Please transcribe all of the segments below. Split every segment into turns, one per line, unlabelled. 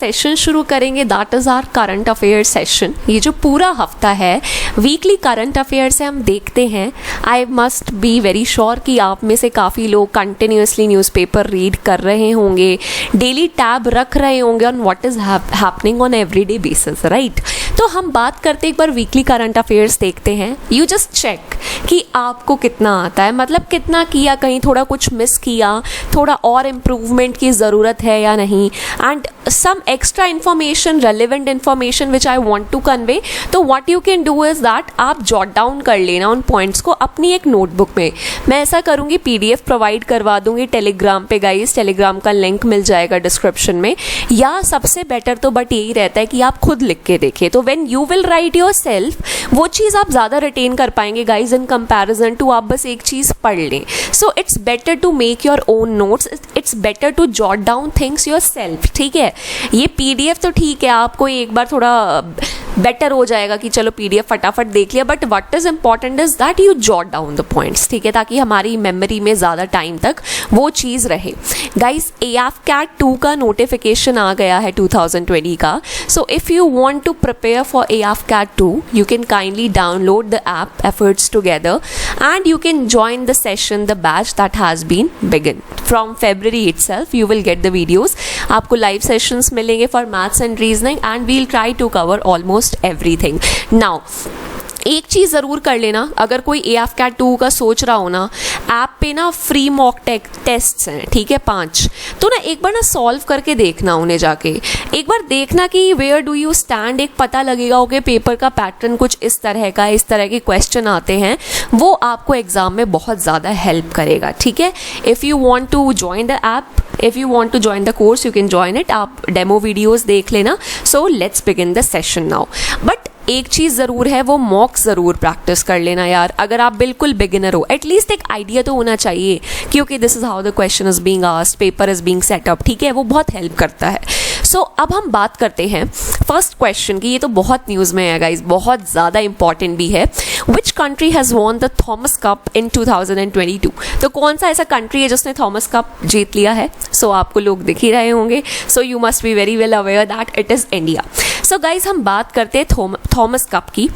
Session शुरू करेंगे, that is our current affair session. ये जो पूरा हफ्ता है वीकली करंट अफेयर से हम देखते हैं। I must be very sure कि आप में से काफ़ी लोग कंटिन्यूसली न्यूज़पेपर रीड कर रहे होंगे, डेली टैब रख रहे होंगे on what is happening on everyday basis, right. तो हम बात करते एक बार वीकली करंट अफेयर्स देखते हैं। यू जस्ट चेक कि आपको कितना आता है, मतलब कितना किया, कहीं थोड़ा कुछ मिस किया, थोड़ा और इम्प्रूवमेंट की ज़रूरत है या नहीं, and some extra information, relevant information which I want to convey। तो what you can do is that आप jot down कर लेना उन points को अपनी एक notebook में। मैं ऐसा करूँगी, PDF प्रोवाइड करवा दूँगी टेलीग्राम पे गाइस, टेलीग्राम का लिंक मिल जाएगा डिस्क्रिप्शन में, या सबसे बेटर तो बट यही रहता है कि आप खुद लिख के देखें। तो when you will write yourself, वो चीज़ आप ज़्यादा रिटेन कर पाएंगे गाइज इन कंपैरिजन टू आप बस एक चीज़ पढ़ लें। So it's better to make your own notes, it's better to jot down things yourself, ठीक है। ये PDF तो ठीक है, आपको एक बार थोड़ा बेटर हो जाएगा कि चलो PDF फटाफट देख लिया, but what is important is that you jot down the points, ठीक है, ताकि हमारी मेमोरी में ज़्यादा टाइम तक वो चीज़ रहे। गाइस AFCAT 2 का नोटिफिकेशन आ गया है 2020 का। So if you want to prepare for AFCAT 2 you can kindly download the app efforts together and you can join the session, the batch that has been begin from February itself। You will get the videos, आपको live sessions मिलेंगे for maths and reasoning and we'll try to cover almost everything. Now एक चीज़ ज़रूर कर लेना, अगर कोई AFCAT 2 का सोच रहा हो ना, ऐप पे ना फ्री मॉक टेस्ट्स हैं, ठीक है, 5, तो ना एक बार ना सॉल्व करके देखना उन्हें जाके, एक बार देखना कि वेयर डू यू स्टैंड, एक पता लगेगा ओके पेपर का पैटर्न कुछ इस तरह का, इस तरह के क्वेश्चन आते हैं, वो आपको एग्जाम में बहुत ज़्यादा हेल्प करेगा, ठीक है। If you want to join the app, if you want to join the course you can join it, आप डेमो वीडियोज़ देख लेना। So let's begin the session now. But एक चीज़ ज़रूर है, वो मॉक ज़रूर प्रैक्टिस कर लेना यार। अगर आप बिल्कुल बिगिनर हो, एटलीस्ट एक आइडिया तो होना चाहिए क्योंकि this is how the question is being asked, paper is being set up, ठीक है, वो बहुत हेल्प करता है। सो अब हम बात करते हैं फर्स्ट क्वेश्चन की। ये तो बहुत न्यूज़ में है गाइज, बहुत ज़्यादा इंपॉर्टेंट भी है। Which country has won the Thomas cup in 2022? तो कौन सा ऐसा कंट्री है जिसने थॉमस कप जीत लिया है? सो आपको लोग दिख ही रहे होंगे, so you must be very well aware that it is India. So guys हम बात करते हैं थॉमस कप की।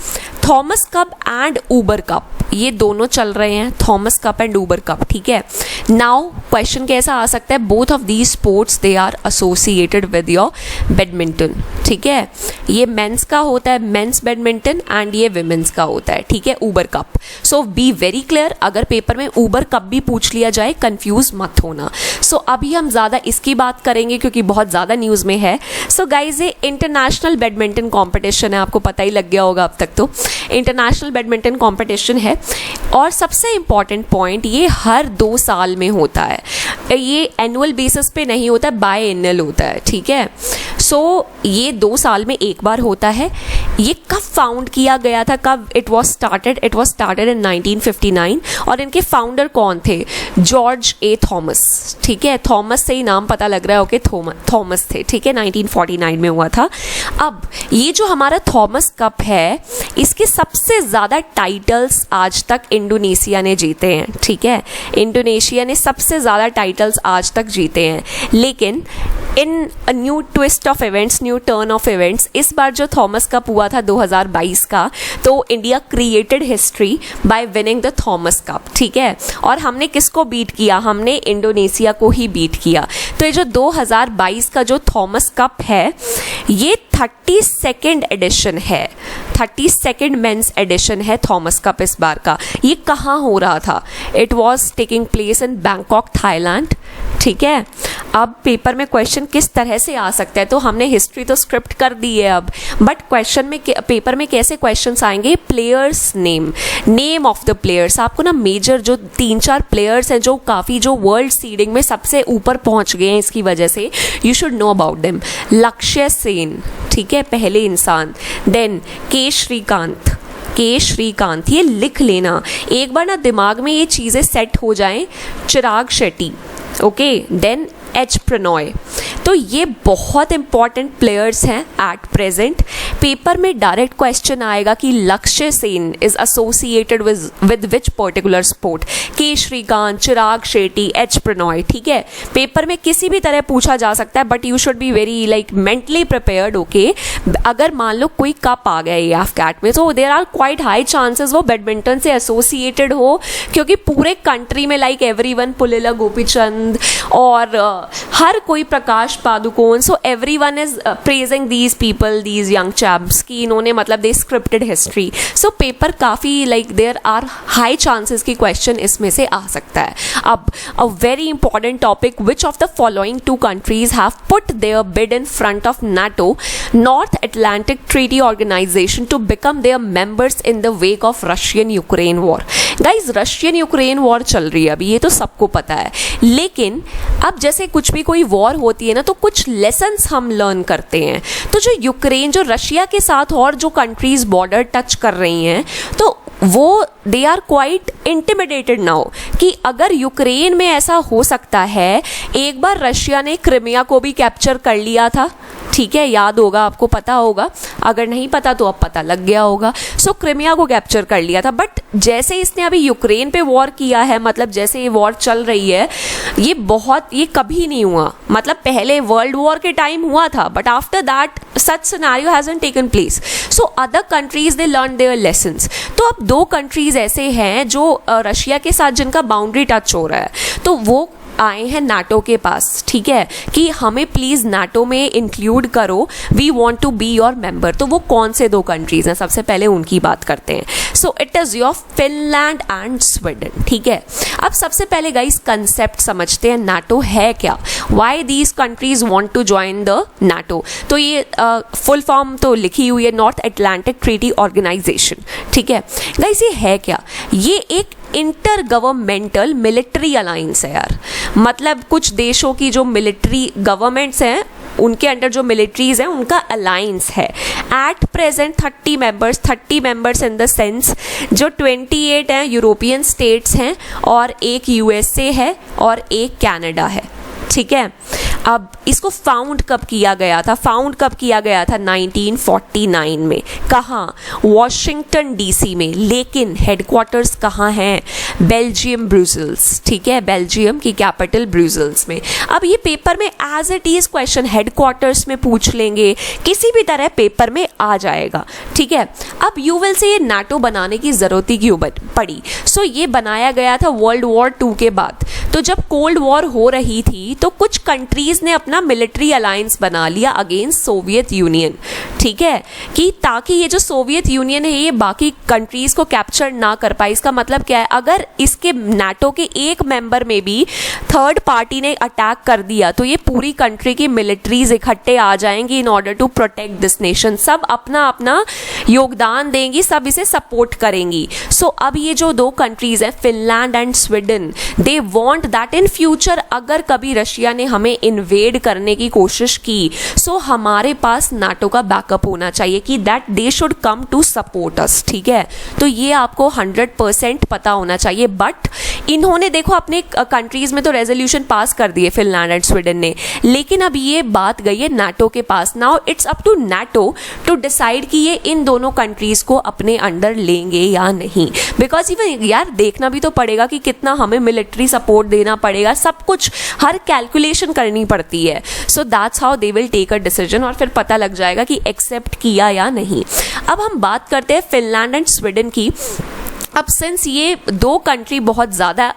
Thomas cup and Uber cup, ये दोनों चल रहे हैं, Thomas cup and Uber cup, ठीक है। नाउ क्वेश्चन कैसा आ सकता है, both of these sports they are associated with your badminton, ठीक है। ये मेंस का होता है, मेंस बैडमिंटन, एंड ये विमेंस का होता है, ठीक है, Uber cup. So be very clear, अगर पेपर में ऊबर कप भी पूछ लिया जाए कंफ्यूज मत होना। सो अभी हम ज़्यादा इसकी बात करेंगे क्योंकि बहुत ज़्यादा न्यूज़ में है। सो गाइज ये इंटरनेशनल बैडमिंटन कॉम्पिटिशन है, आपको पता ही लग गया होगा अब तक, तो इंटरनेशनल बैडमिंटन कॉम्पिटिशन है। और सबसे इम्पॉर्टेंट पॉइंट, ये हर 2 साल में होता है, ये एनुअल बेसिस पे नहीं होता है, बाय एनुअल होता है, ठीक है। सो ये 2 साल में एक बार होता है। ये कब फाउंड किया गया था, कब इट वॉज स्टार्टेड इन 1959, और इनके फाउंडर कौन थे? जॉर्ज ए थॉमस, ठीक है, थॉमस से ही नाम पता लग रहा है, ओके, थॉमस थे, ठीक है, 1949 में हुआ था। अब ये जो हमारा थॉमस कप है, इसके सबसे ज़्यादा टाइटल्स आज तक इंडोनेशिया ने जीते हैं, ठीक है, इंडोनेशिया ने सबसे ज़्यादा टाइटल्स आज तक जीते हैं। लेकिन in new twist of events, new turn of events, इस बार जो थॉमस कप हुआ था 2022 का, तो India created history by winning the Thomas cup, ठीक है। और हमने किसको बीट किया? हमने इंडोनेशिया को ही बीट किया। तो ये जो 2022 का जो थॉमस कप है, ये 32nd एडिशन है, 32nd मेंस एडिशन है थॉमस कप इस बार का। ये कहाँ हो रहा था? It was taking place in Bangkok, Thailand, ठीक है। अब पेपर में क्वेश्चन किस तरह से आ सकता है, तो हमने हिस्ट्री तो स्क्रिप्ट कर दी है अब, बट क्वेश्चन में पेपर में कैसे क्वेश्चंस आएंगे? Players name of the players. आपको ना मेजर जो 3-4 प्लेयर्स हैं जो काफ़ी जो वर्ल्ड सीडिंग में सबसे ऊपर पहुंच गए हैं इसकी वजह से, you should know about them. लक्ष्य सेन, ठीक है, पहले इंसान। देन के श्रीकांत, ये लिख लेना एक बार ना, दिमाग में ये चीज़ें सेट हो जाएं। Chirag Shetty, okay, then H Prannoy, तो ये बहुत इंपॉर्टेंट प्लेयर्स हैं एट प्रेजेंट। पेपर में डायरेक्ट क्वेश्चन आएगा कि Lakshya Sen is associated with which particular sport, K Srikanth, Chirag Shetty, H Prannoy, ठीक है। पेपर में किसी भी तरह पूछा जा सकता है, but you should be very like mentally prepared, okay. अगर मान लो कोई कप आ गया ये एफकैट में, तो there are quite high chances वो बैडमिंटन से एसोसिएटेड हो, क्योंकि पूरे कंट्री में लाइक एवरीवन, पुलेला गोपीचंद और हर कोई, Prakash Padukone, so everyone is praising these people, these young champs, कि इन्होंने मतलब they scripted history. So paper काफ़ी like there are high chances की क्वेश्चन इसमें से आ सकता है। अब a very important topic, which of the following two countries have put their bid in front of NATO, North Atlantic Treaty Organisation, to become their members in the wake of Russian Ukraine war. Guys Russian Ukraine war चल रही है अभी, ये तो सबको पता है, लेकिन अब जैसे कुछ भी कोई वॉर होती है ना, तो कुछ लेसन्स हम लर्न करते हैं। तो जो यूक्रेन, जो रशिया के साथ और जो कंट्रीज बॉर्डर टच कर रही हैं, तो वो they are quite intimidated now कि अगर यूक्रेन में ऐसा हो सकता है, एक बार रशिया ने क्रिमिया को भी कैप्चर कर लिया था, ठीक है, याद होगा आपको, पता होगा, अगर नहीं पता तो अब पता लग गया होगा। सो क्रिमिया को कैप्चर कर लिया था, बट जैसे इसने अभी यूक्रेन पे वॉर किया है, मतलब जैसे ये वॉर चल रही है, ये कभी नहीं हुआ, मतलब पहले वर्ल्ड वॉर के टाइम हुआ था, but after that such scenario hasn't taken place. So other countries they learned their lessons. तो अब दो कंट्रीज ऐसे हैं जो रशिया के साथ जिनका बाउंड्री टच हो रहा है, तो वो आए हैं नाटो के पास, ठीक है, कि हमें प्लीज़ नाटो में इंक्लूड करो, we want to be your member. तो वो कौन से दो कंट्रीज हैं, सबसे पहले उनकी बात करते हैं। So it is your Finland and Sweden, ठीक है। अब सबसे पहले गाइस कंसेप्ट समझते हैं, नाटो है क्या, why these countries want to join the NATO. तो ये फुल फॉर्म तो लिखी हुई है, नॉर्थ अटलांटिक ट्रीटी ऑर्गेनाइजेशन, ठीक है। गाइस ये है क्या, ये एक इंटर गवर्नमेंटल मिलिट्री अलायंस है यार, मतलब कुछ देशों की जो मिलिट्री गवर्नमेंट्स हैं उनके अंडर जो मिलिट्रीज हैं उनका अलायंस है। At present 30 members in the sense जो 28 हैं यूरोपियन स्टेट्स हैं, और एक यूएसए है और एक कनाडा है, ठीक है। अब इसको फाउंड कब किया गया था, 1949 में, कहाँ, वॉशिंगटन डीसी में, लेकिन हेडक्वार्टर्स कहाँ हैं, बेल्जियम ब्रुसेल्स, ठीक है, बेल्जियम की कैपिटल ब्रुसेल्स में। अब ये पेपर में as it is question headquarters में पूछ लेंगे, किसी भी तरह पेपर में आ जाएगा, ठीक है। अब यू विल से ये नाटो बनाने की जरूरत ही क्यों पड़ी। सो ये बनाया गया था वर्ल्ड वॉर 2 के बाद। तो जब कोल्ड वॉर हो रही थी तो कुछ कंट्रीज ने अपना मिलिट्री अलायंस बना लिया अगेंस्ट सोवियत यूनियन, ठीक है, कि ताकि ये जो सोवियत यूनियन है ये बाकी कंट्रीज को कैप्चर ना कर पाए। इसका मतलब क्या है, अगर इसके नाटो के एक मेंबर में भी थर्ड पार्टी ने अटैक कर दिया तो ये पूरी कंट्री की मिलिट्रीज इकट्ठे आ जाएंगी in order to protect this nation. सब अपना अपना योगदान देंगी, सब इसे सपोर्ट करेंगी। सो अब ये जो दो कंट्रीज हैं Finland and Sweden, they want that in future अगर कभी रशिया ने हमें इन्वेड करने की कोशिश की, सो हमारे पास नाटो का बैकअप होना चाहिए कि that they should come to support us, ठीक है। तो ये आपको 100% पता होना चाहिए। बट इन्होंने देखो अपने कंट्रीज में तो रेजोल्यूशन पास कर दिए फिनलैंड एंड स्वीडन ने, लेकिन अब ये बात गई है नाटो के पास। Now it's up to NATO to decide कि ये इन दोनों कंट्रीज को अपने अंडर लेंगे या नहीं, बिकॉज इवन यार देखना भी तो पड़ेगा कि कितना हमें मिलिट्री सपोर्ट देना पड़ेगा, सब कुछ हर कैलकुलेशन करनी पड़ती है। So that's how they will take a decision और फिर पता लग जाएगा कि एक्सेप्ट किया या नहीं। अब हम बात करते हैं फिनलैंड एंड स्वीडन की। अब सिंस ये दो कंट्री बहुत ज़्यादा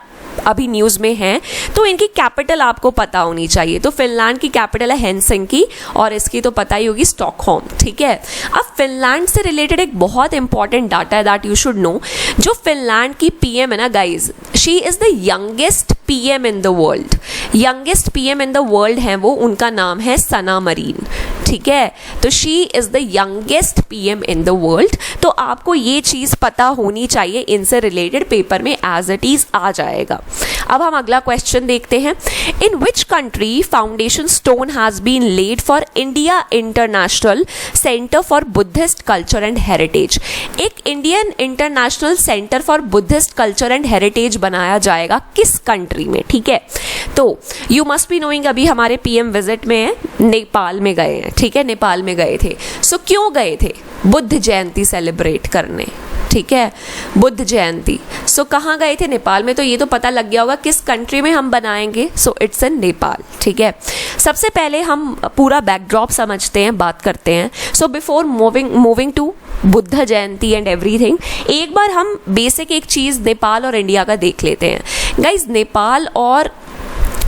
अभी न्यूज़ में हैं तो इनकी कैपिटल आपको पता होनी चाहिए। तो फिनलैंड की कैपिटल है हेलसिंकी और इसकी तो पता ही होगी स्टॉकहोम, ठीक है। अब फिनलैंड से रिलेटेड एक बहुत इंपॉर्टेंट डाटा है दैट यू शुड नो। जो फिनलैंड की पीएम है ना guys, she is the youngest PM in the world. Youngest PM in the world है वो, उनका नाम है सना मरीन, ठीक ठीक है, तो she is the youngest PM in the world. तो आपको ये चीज पता होनी चाहिए, इनसे रिलेटेड पेपर में एज इट इज आ जाएगा। अब हम अगला क्वेश्चन देखते हैं। In which country foundation stone has been laid for India International Centre for Buddhist culture and heritage. एक Indian International Centre for Buddhist culture and heritage बनाया जाएगा किस कंट्री में, ठीक है। तो यू मस्ट बी नोइंग, अभी हमारे पीएम विजिट में है, नेपाल में गए हैं, ठीक है, नेपाल में गए थे। सो क्यों गए थे? बुद्ध जयंती सेलिब्रेट करने, ठीक है, बुद्ध जयंती। सो कहाँ गए थे? नेपाल में। तो ये तो पता लग गया होगा किस कंट्री में हम बनाएंगे। सो इट्स इन नेपाल, ठीक है। सबसे पहले हम पूरा बैकड्रॉप समझते हैं, बात करते हैं। So before moving to Buddha Jayanti and everything, एक बार हम बेसिक एक चीज़ नेपाल और इंडिया का देख लेते हैं। गाइज, नेपाल और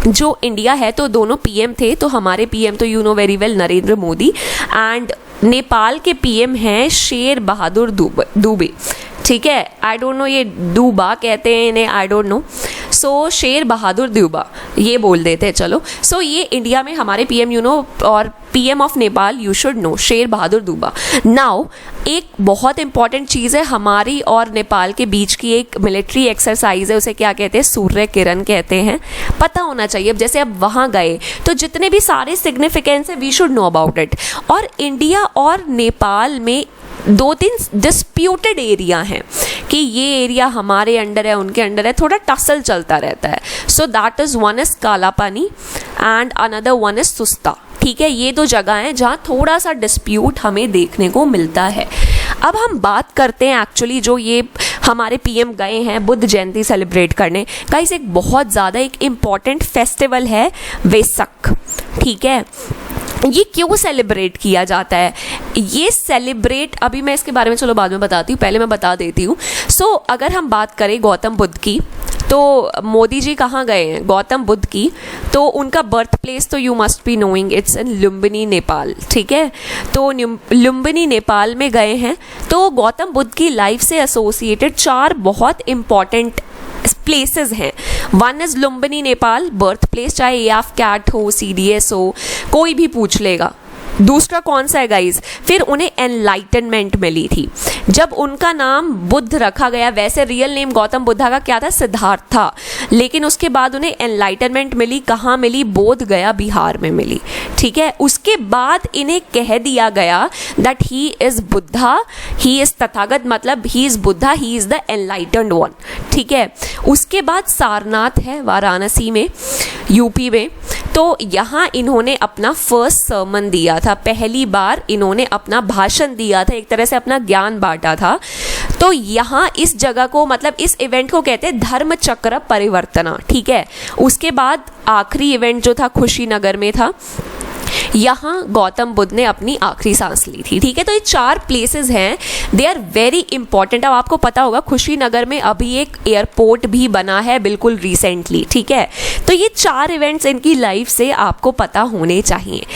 जो इंडिया है तो दोनों पीएम थे। तो हमारे पीएम तो you know very well Narendra Modi, and Nepal के पीएम हैं शेर बहादुर दुबे, ठीक है। आई डोंट नो ये दूबा कहते हैं इन्हें, आई डोंट नो। सो शेर बहादुर दुबा ये बोल देते हैं, चलो। सो ये इंडिया में हमारे पीएम यू नो, और PM of Nepal you should no, Sher Bahadur दुबा। नाउ एक बहुत इंपॉर्टेंट चीज़ है, हमारी और नेपाल के बीच की एक मिलिट्री एक्सरसाइज है, उसे क्या कहते हैं? सूर्य किरण कहते हैं। पता होना चाहिए। अब जैसे अब वहाँ गए तो जितने भी सारे सिग्निफिकेंस है we should know about it. और इंडिया और नेपाल में 2-3 डिस्प्यूटेड एरिया हैं कि ये एरिया हमारे अंडर है, उनके अंडर है, थोड़ा टसल चलता रहता है। So that is, one is Kalapani and another one is Susta, ठीक है। ये 2 जगह हैं जहाँ थोड़ा सा डिस्प्यूट हमें देखने को मिलता है। अब हम बात करते हैं एक्चुअली जो ये हमारे पीएम गए हैं बुद्ध जयंती सेलिब्रेट करने। गाइस, एक बहुत ज़्यादा एक इम्पॉर्टेंट फेस्टिवल है वेसक, ठीक है। ये क्यों सेलिब्रेट किया जाता है? ये सेलिब्रेट, अभी मैं इसके बारे में चलो बाद में बताती हूँ, पहले मैं बता देती हूँ। सो अगर हम बात करें गौतम बुद्ध की, तो मोदी जी कहाँ गए हैं? गौतम बुद्ध की, तो उनका बर्थ प्लेस तो you must be knowing, it's in Lumbini Nepal, ठीक है। तो लुम्बिनी नेपाल में गए हैं। तो गौतम बुद्ध की लाइफ से एसोसिएटेड 4 बहुत इंपॉर्टेंट प्लेसेस हैं। One is Lumbini Nepal, birth place, चाहे एएफ कैट हो, सीडीएस हो, कोई भी पूछ लेगा। दूसरा कौन सा है गाइज? फिर उन्हें एनलाइटनमेंट मिली थी जब उनका नाम बुद्ध रखा गया। वैसे रियल नेम गौतम बुद्धा का क्या था? सिद्धार्थ था, लेकिन उसके बाद उन्हें एनलाइटनमेंट मिली। कहाँ मिली? बोध गया, बिहार में मिली, ठीक है। उसके बाद इन्हें कह दिया गया that he is Buddha, he is Tathagata, मतलब he is Buddha, he is the enlightened one, ठीक है। उसके बाद सारनाथ है वाराणसी में, यूपी में। तो यहाँ इन्होंने अपना फर्स्ट सर्मन दिया था, पहली बार इन्होंने अपना भाषण दिया था, एक तरह से अपना ज्ञान बांटा था। तो यहाँ इस जगह को, मतलब इस इवेंट को कहते हैं धर्म चक्र परिवर्तना, ठीक है। उसके बाद आखिरी इवेंट जो था खुशीनगर में था, यहाँ गौतम बुद्ध ने अपनी आखिरी सांस ली थी, ठीक है। तो ये 4 प्लेसेस हैं, दे आर वेरी इंपॉर्टेंट। अब आपको पता होगा खुशीनगर में अभी एक एयरपोर्ट भी बना है बिल्कुल रिसेंटली, ठीक है। तो ये 4 इवेंट्स इनकी लाइफ से आपको पता होने चाहिए।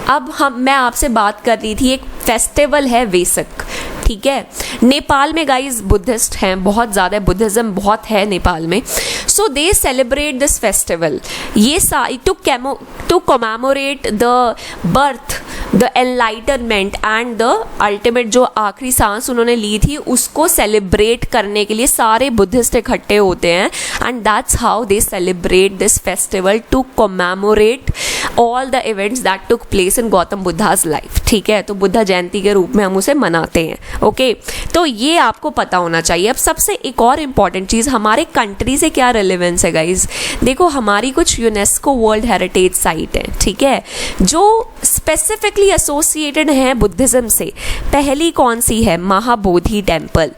अब मैं आपसे बात कर रही थी, एक फेस्टिवल है वेसक, ठीक है। नेपाल में गाइज बुद्धिस्ट हैं, बहुत ज़्यादा बुद्धिज़्म बहुत है नेपाल में। So they celebrate this festival, ये to commemorate the birth, the enlightenment and the ultimate, जो आखिरी सांस उन्होंने ली थी उसको सेलिब्रेट करने के लिए सारे बुद्धिस्ट इकट्ठे होते हैं। And that's how they celebrate this festival, to commemorate all the events that took place in Gautam Buddha's life, ठीक है। तो बुद्धा जयंती के रूप में हम उसे मनाते हैं, ओके। तो ये आपको पता होना चाहिए। अब सबसे एक और इम्पॉर्टेंट चीज़, हमारे कंट्री से क्या रिलेवेंस है गाइज? देखो, हमारी कुछ यूनेस्को वर्ल्ड हेरिटेज साइट है, ठीक है, जो स्पेसिफिकली एसोसिएटेड है बुद्धिज़्म से। पहली कौन सी है? महाबोधि टेम्पल।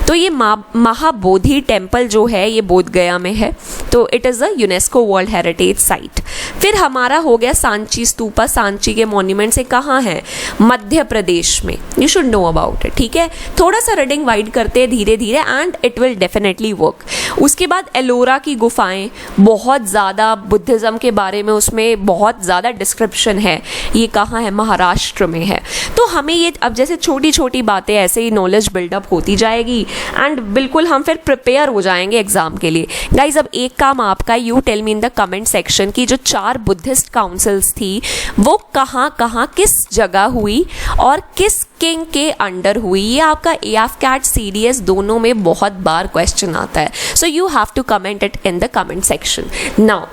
तो ये महाबोधि टेम्पल जो है ये बोध गया में है, तो it is a UNESCO world heritage site. फिर हमारा हो गया सांची स्तूपा, सांची के मॉन्यूमेंट से कहाँ है? मध्य प्रदेश में, you should know about it, ठीक है। थोड़ा सा रीडिंग वाइड करते हैं धीरे धीरे and it will definitely work. उसके बाद एलोरा की गुफाएं, बहुत ज़्यादा बुद्धिज़्म के बारे में उसमें बहुत ज़्यादा डिस्क्रिप्शन है। ये कहाँ है? महाराष्ट्र में है। तो हमें ये अब जैसे छोटी छोटी बातें ऐसे ही नॉलेज बिल्डअप होती जाएगी। एंड बिल्कुल हम फिर प्रिपेयर हो जाएंगे एग्जाम के लिए। गाइज अब एक काम आपका, you tell me in the comment section की जो 4 बुद्धिस्ट काउंसिल्स थी वो कहाँ कहाँ किस जगह हुई और किस किंग के अंडर हुई। ये आपका AFCAT CDS दोनों में बहुत बार क्वेश्चन आता है, so you have to comment it in the comment section. Now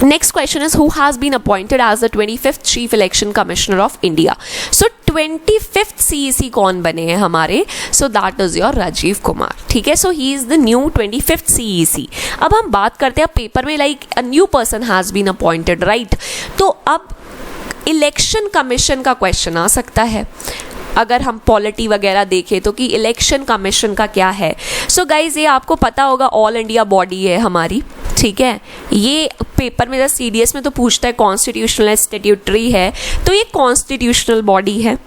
next question is, who has been appointed as the 25th chief election commissioner of India? So 25th CEC कौन बने हैं हमारे? So that is your Rajiv Kumar, ठीक है। So he is the new 25th CEC। अब हम बात करते हैं पेपर में, like a new person has been appointed, right? तो अब इलेक्शन कमीशन का क्वेश्चन आ सकता है अगर हम पॉलिटी वगैरह देखें तो, कि इलेक्शन कमीशन का क्या है। सो गाइज ये आपको पता होगा, ऑल इंडिया बॉडी है हमारी, ठीक है। ये पेपर में जैसे CDS में तो पूछता है कॉन्स्टिट्यूशनल स्टैट्यूटरी है, तो ये कॉन्स्टिट्यूशनल बॉडी है।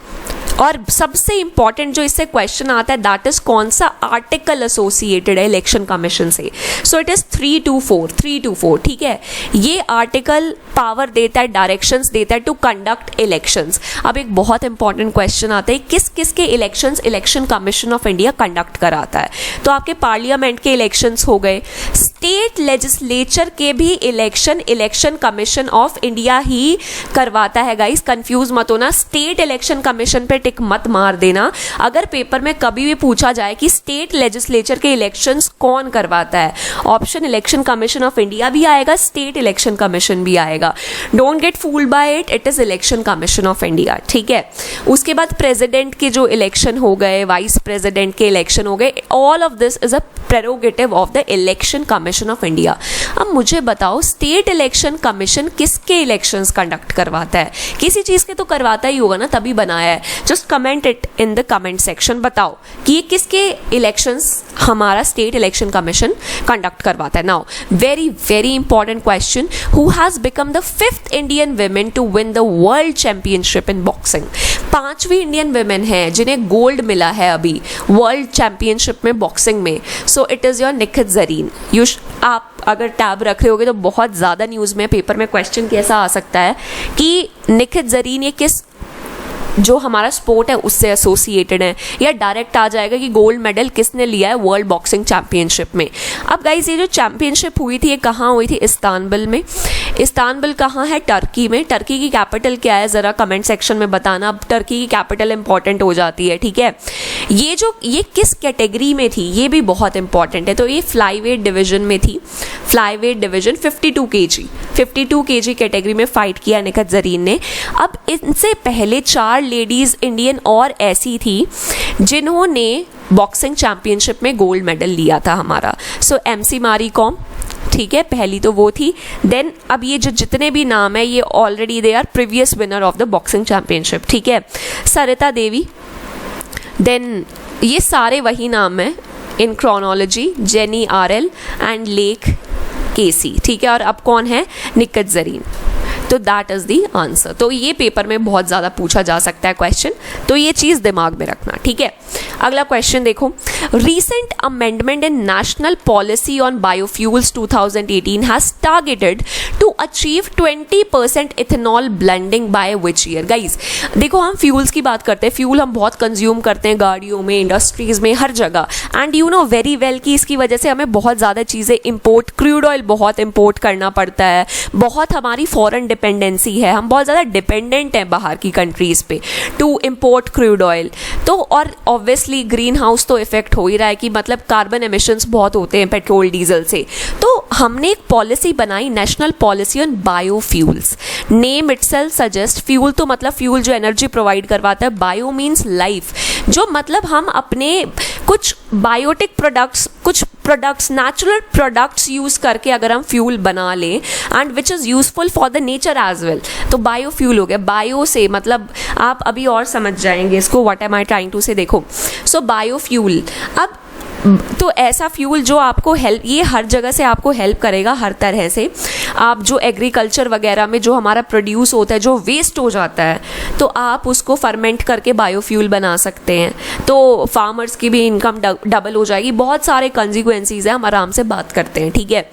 और सबसे इंपॉर्टेंट जो इससे क्वेश्चन आता है दैट इज कौन सा आर्टिकल एसोसिएटेड है इलेक्शन कमीशन से। सो इट इज 324, ठीक है। ये आर्टिकल पावर देता है, डायरेक्शंस देता है टू कंडक्ट इलेक्शंस। अब एक बहुत इंपॉर्टेंट क्वेश्चन आता है, किस किस के elections election commission of India conduct कराता है। तो आपके पार्लियामेंट के इलेक्शंस हो गए, स्टेट लेजिस्लेचर के भी इलेक्शन कमीशन ऑफ इंडिया ही करवाता है। गाइस कंफ्यूज मत होना, स्टेट इलेक्शन कमीशन पे टिक मत मार देना। अगर पेपर में कभी भी पूछा जाए कि स्टेट लेजिस्लेचर के इलेक्शंस कौन करवाता है, option election commission of India भी आएगा, स्टेट इलेक्शन कमीशन भी आएगा। Don't get fooled bye it, it is election commission of India, ठीक है। उसके बाद प्रेसिडेंट के जो इलेक्शन हो गए, वाइस प्रेसिडेंट के इलेक्शन हो गए, all of this is a prerogative of the election commission of India. अब मुझे बताओ, स्टेट इलेक्शन कमीशन किसके इलेक्शंस कंडक्ट करवाता है? किसी चीज के तो करवाता ही होगा ना, तभी बनाया है। Just comment it in the comment section, बताओ कि ये किसके इलेक्शंस हमारा स्टेट इलेक्शन कमीशन कंडक्ट करवाता है। Now very very important question, who has become the 5th Indian women to win the world championship in boxing? 5वीं Indian women है जिन्हें गोल्ड मिला है अभी वर्ल्ड चैंपियनशिप में बॉक्सिंग में। So it is your Nikhat Zareen. आप अगर टैब रख रहे होगे तो बहुत ज़्यादा न्यूज़ में पेपर में क्वेश्चन कैसा आ सकता है कि निखत जरीन ये किस जो हमारा स्पोर्ट है उससे एसोसिएटेड है, या डायरेक्ट आ जाएगा कि गोल्ड मेडल किसने लिया है वर्ल्ड बॉक्सिंग चैंपियनशिप में। अब गाइस ये जो चैंपियनशिप हुई थी ये कहाँ हुई थी? इस्तांबुल में। इस्तांबुल कहाँ है? टर्की में। टर्की की कैपिटल क्या है ज़रा कमेंट सेक्शन में बताना। अब टर्की की कैपिटल इंपॉर्टेंट हो जाती है, ठीक है। ये किस कैटेगरी में थी ये भी बहुत इंपॉर्टेंट है। तो ये फ्लाईवेट डिवीजन में थी, फ्लाईवेट डिवीजन 52 kg कैटेगरी में फाइट किया निखत जरीन ने। अब इनसे पहले 4 लेडीज इंडियन और ऐसी थी जिन्होंने बॉक्सिंग चैंपियनशिप में गोल्ड मेडल लिया था हमारा। सो MC मैरी कॉम, ठीक है, पहली तो वो थी। देन अब ये जो जितने भी नाम है ये already they our previous winner of the boxing championship, ठीक है। सरिता देवी, देन ये सारे वही नाम है in chronology, Jenny RL and Lek KC, ठीक है। और अब कौन है? निखत जरीन। तो दैट इज द आंसर। तो ये पेपर में बहुत ज़्यादा पूछा जा सकता है क्वेश्चन, तो ये चीज़ दिमाग में रखना, ठीक है। अगला क्वेश्चन देखो, recent amendment in national policy on biofuels 2018 has targeted to achieve 20% ethanol blending by which year? Guys देखो, हम फ्यूल्स की बात करते हैं, फ्यूल हम बहुत कंज्यूम करते हैं गाड़ियों में, इंडस्ट्रीज में, हर जगह। And you know very well कि इसकी वजह से हमें बहुत ज़्यादा चीज़ें इंपोर्ट, क्रूड ऑयल बहुत इंपोर्ट करना पड़ता है, बहुत हमारी फॉरेन डिपेंडेंसी है, हम बहुत ज़्यादा डिपेंडेंट हैं बाहर की कंट्रीज़ पे टू इम्पोर्ट क्रूड ऑयल। तो और ऑब्वियसली ग्रीन हाउस तो इफेक्ट हो ही रहा है कि मतलब कार्बन एमिशंस बहुत होते हैं पेट्रोल डीजल से। तो हमने एक पॉलिसी बनाई, national policy on biofuels. Name itself suggest, fuel तो मतलब फ्यूल जो एनर्जी प्रोवाइड करवाता है, बायो मीन्स लाइफ, जो मतलब हम अपने कुछ बायोटिक प्रोडक्ट्स, कुछ प्रोडक्ट्स, नेचुरल प्रोडक्ट्स यूज़ करके अगर हम फ्यूल बना लें and which is useful for the nature as well, तो बायोफ्यूल हो गया। बायो से मतलब आप अभी और समझ जाएंगे इसको, what am I trying to say. देखो, सो बायोफ्यूल, अब तो ऐसा फ्यूल जो आपको हेल्प, ये हर जगह से आपको हेल्प करेगा हर तरह से। आप जो एग्रीकल्चर वगैरह में जो हमारा प्रोड्यूस होता है, जो वेस्ट हो जाता है, तो आप उसको फर्मेंट करके बायोफ्यूल बना सकते हैं। तो फार्मर्स की भी इनकम डबल हो जाएगी। बहुत सारे कंसिक्वेंसीज हैं, हम आराम से बात करते हैं, ठीक है।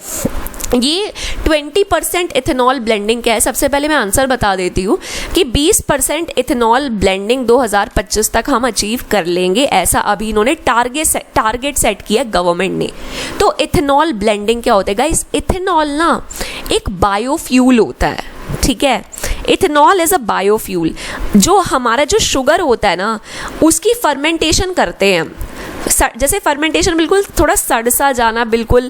ये 20% इथेनॉल ब्लेंडिंग क्या है, सबसे पहले मैं आंसर बता देती हूँ कि 20% इथेनॉल ब्लेंडिंग 2025 तक हम अचीव कर लेंगे, ऐसा अभी इन्होंने टारगेट सेट किया गवर्नमेंट ने। तो इथेनॉल ब्लेंडिंग क्या होता है गाइस? इथेनॉल ना एक बायोफ्यूल होता है, ठीक है। Ethanol is a biofuel. जो हमारा जो शुगर होता है ना, उसकी फर्मेंटेशन करते हैं हम। जैसे फर्मेंटेशन बिल्कुल थोड़ा सड़ सा जाना, बिल्कुल,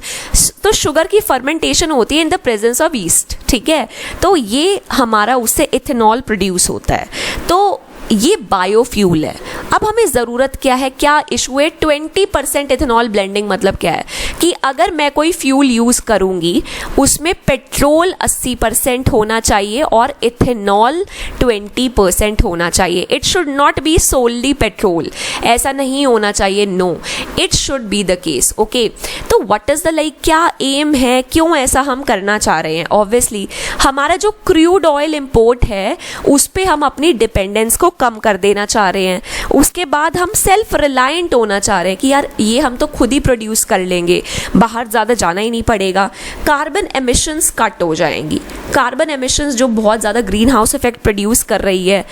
तो शुगर की फर्मेंटेशन होती है in the presence of east, ठीक है। तो ये हमारा उससे इथेनॉल प्रोड्यूस होता है, तो ये बायोफ्यूल है। अब हमें ज़रूरत क्या है, क्या इशू है? 20% इथेनॉल ब्लेंडिंग मतलब क्या है कि अगर मैं कोई फ्यूल यूज़ करूँगी, उसमें पेट्रोल 80% होना चाहिए और इथेनॉल 20% होना चाहिए। It should not be solely petrol, ऐसा नहीं होना चाहिए, no, it should be the case, okay. तो व्हाट इज़ द लाइक, क्या एम है, क्यों ऐसा हम करना चाह रहे हैं? ऑब्वियसली हमारा जो क्रूड ऑयल इम्पोर्ट है, उस पर हम अपनी डिपेंडेंस को कम कर देना चाह रहे हैं। उसके बाद हम सेल्फ रिलायंट होना चाह रहे हैं कि यार ये हम तो खुद ही प्रोड्यूस कर लेंगे, बाहर ज़्यादा जाना ही नहीं पड़ेगा। कार्बन एमिशंस कट हो जाएंगी। कार्बन एमिशंस जो बहुत ज़्यादा ग्रीन हाउस इफेक्ट प्रोड्यूस कर रही है,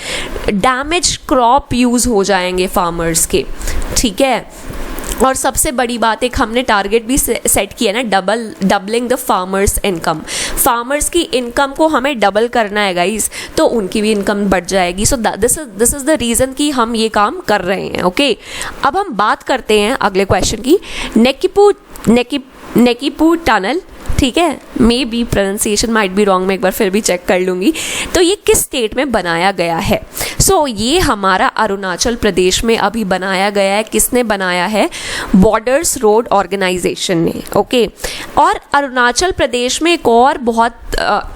डैमेज क्रॉप यूज़ हो जाएंगे फार्मर्स के, ठीक है। और सबसे बड़ी बात, एक हमने टारगेट भी सेट किया ना, doubling the farmers income. Farmers की इनकम को हमें डबल करना है गाइस, तो उनकी भी इनकम बढ़ जाएगी। So this is the reason कि हम ये काम कर रहे हैं, ओके। अब हम बात करते हैं अगले क्वेश्चन की, नेकीपू टनल, ठीक है। May be pronunciation might be wrong, मैं एक बार फिर भी चेक कर लूँगी। तो ये किस स्टेट में बनाया गया है? सो ये हमारा अरुणाचल प्रदेश में अभी बनाया गया है। किसने बनाया है? बॉर्डर्स रोड ऑर्गेनाइजेशन ने, ओके। और अरुणाचल प्रदेश में एक और बहुत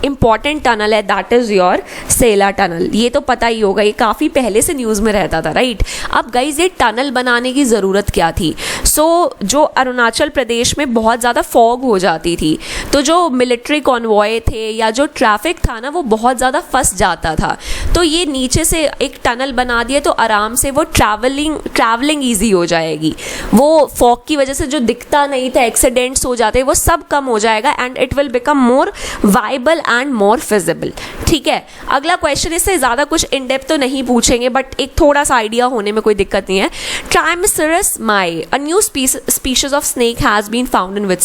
इम्पॉर्टेंट टनल है, that is your Sela tunnel. ये तो पता ही होगा, ये काफ़ी पहले से न्यूज़ में रहता था, राइट। अब गाइज ये टनल बनाने की ज़रूरत क्या थी? जो अरुणाचल प्रदेश में बहुत ज़्यादा फॉग हो जाती थी, तो जो मिलिट्री कॉन्वॉय थे या जो ट्रैफिक था ना, वो बहुत ज़्यादा फंस जाता था। तो ये नीचे से एक टनल बना दिया, तो आराम से वो ट्रैवलिंग ईजी हो जाएगी। वो फॉग की वजह से जो दिखता नहीं था, एक्सीडेंट्स हो जाते, वो सब कम हो जाएगा and it will become more viable and more feasible, ठीक है। अगला क्वेश्चन, इससे ज़्यादा कुछ इन डेप्थ तो नहीं पूछेंगे, बट एक थोड़ा सा आइडिया होने में कोई दिक्कत नहीं है। Trimeresurus mayaae, a new species of snake has been found in which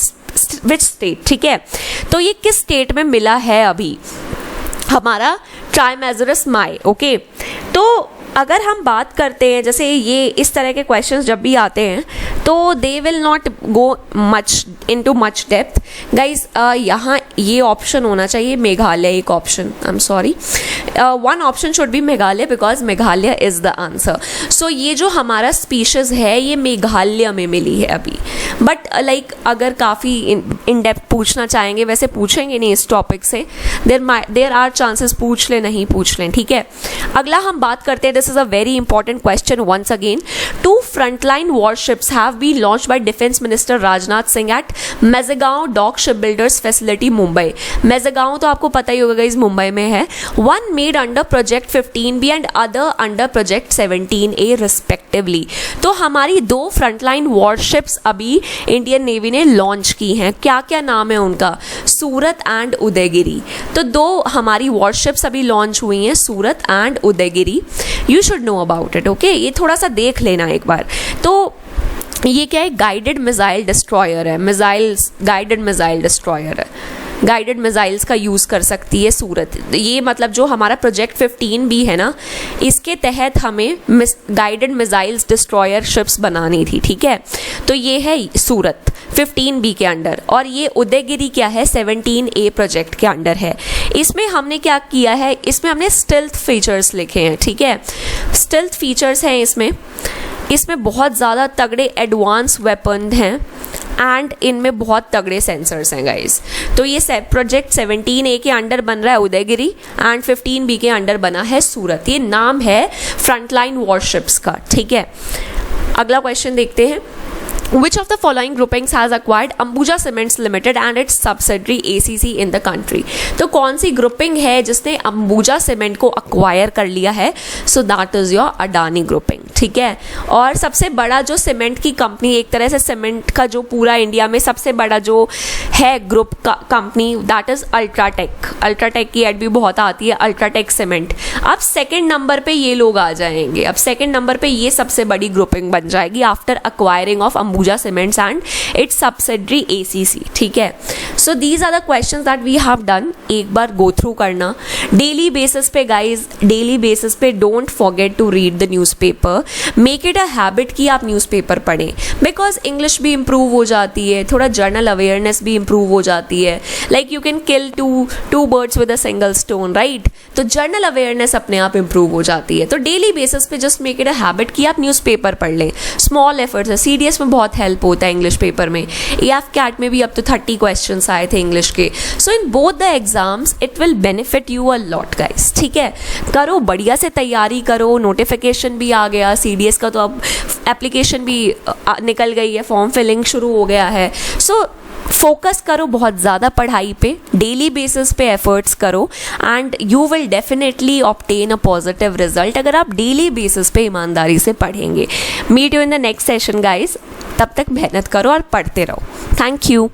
state, ठीक है। तो ये किस स्टेट में मिला है अभी हमारा ट्राइमेसरस माई, ओके। तो अगर हम बात करते हैं, जैसे ये इस तरह के क्वेश्चंस जब भी आते हैं, तो they will not go much into much depth guys. यहाँ ये ऑप्शन होना चाहिए मेघालय, एक option, I am sorry, one option should be Meghalaya because Meghalaya is the answer. So ये जो हमारा स्पीशीज़ है, ये मेघालय में मिली है अभी। बट लाइक अगर काफ़ी इन डेप्थ पूछना चाहेंगे, वैसे पूछेंगे नहीं इस टॉपिक से, देर आर चांसेस पूछ लें, नहीं पूछ लें, ठीक है। अगला हम बात करते हैं, this is a very important question once again. 2 frontline warships have been launched by Defense Minister Rajnath Singh at Mazagon Dock Shipbuilders Facility, Mumbai. Mazagon तो आपको पता ही होगा इस मुंबई में है। One made under Project 15B and other under Project 17A respectively. तो हमारी 2 frontline warships अभी इंडियन नेवी ने लॉन्च की हैं। क्या क्या नाम है उनका? सूरत एंड उदयगिरी। तो 2 हमारी वॉरशिप्स अभी लॉन्च हुई हैं, Surat and Udaygiri. You should know about it, okay. ये थोड़ा सा देख लेना एक बार। तो ये क्या है? गाइडेड मिसाइल डिस्ट्रॉयर है, गाइडेड मिसाइल डिस्ट्रॉयर है। गाइडेड मिसाइल्स का यूज़ कर सकती है सूरत। ये मतलब जो हमारा प्रोजेक्ट 15 भी है ना, इसके तहत हमें गाइडेड मिसाइल्स डिस्ट्रॉयर शिप्स बनानी थी, ठीक है। तो ये है सूरत 15B के अंडर, और ये उदयगिरी क्या है? 17A प्रोजेक्ट के अंडर है। इसमें हमने क्या किया है? इसमें हमने स्टेल्थ फीचर्स लिखे हैं, ठीक है। स्टेल्थ फीचर्स हैं इसमें बहुत ज़्यादा तगड़े एडवांस वेपन हैं एंड इनमें बहुत तगड़े सेंसर्स हैं गाइस। तो ये प्रोजेक्ट 17A के अंडर बन रहा है उदयगिरी एंड 15B के अंडर बना है सूरत। ये नाम है फ्रंटलाइन वॉरशिप्स का, ठीक है। अगला क्वेश्चन देखते हैं। Which of the following groupings has acquired Ambuja Cements Limited and its subsidiary ACC in the country? तो कौन सी ग्रुपिंग है जिसने अंबुजा सीमेंट को अक्वायर कर लिया है? So that is your Adani grouping, ठीक है। और सबसे बड़ा जो सीमेंट की कंपनी, एक तरह से सीमेंट का जो पूरा इंडिया में सबसे बड़ा जो है ग्रुप का company, that is UltraTech. UltraTech की एड भी बहुत आती है, अल्ट्राटेक सीमेंट। अब सेकेंड नंबर पे ये लोग आ जाएंगे, अब सेकेंड नंबर पे ये सबसे बड़ी ग्रुपिंग बन जाएगी after acquiring of Ambuja cements and its subsidiary ACC, ठीक है। So these are the questions that we have done. एक बार गो थ्रू करना डेली बेसिस पे गाइज, डेली बेसिस पे don't forget to read the newspaper, make it a habit कि आप newspaper पढ़ें, बिकॉज इंग्लिश भी इम्प्रूव हो जाती है, थोड़ा जर्नल अवेयरनेस भी इम्प्रूव हो जाती है। Like you can kill two birds with a single stone, right. तो जर्नल अवेयरनेस अपने आप इम्प्रूव हो जाती है। तो डेली बेसिस पे just make it a habit कि आप न्यूज़पेपर पढ़ लें। स्मॉल एफर्ट्स है, CDS में बहुत हेल्प होता है इंग्लिश पेपर में, AF-CAT में भी अब तो 30 क्वेश्चन आए थे इंग्लिश के। So in both the exams it will benefit you a lot guys, ठीक है। करो, बढ़िया से तैयारी करो, नोटिफिकेशन भी आ गया CDS का, तो अब एप्लीकेशन भी निकल गई है, फॉर्म फिलिंग शुरू हो गया है। सो फोकस करो बहुत ज़्यादा पढ़ाई पे, डेली बेसिस पे एफर्ट्स करो and you will definitely obtain a positive result अगर आप डेली बेसिस पे ईमानदारी से पढ़ेंगे। Meet you in the next session guys, तब तक मेहनत करो और पढ़ते रहो। Thank you.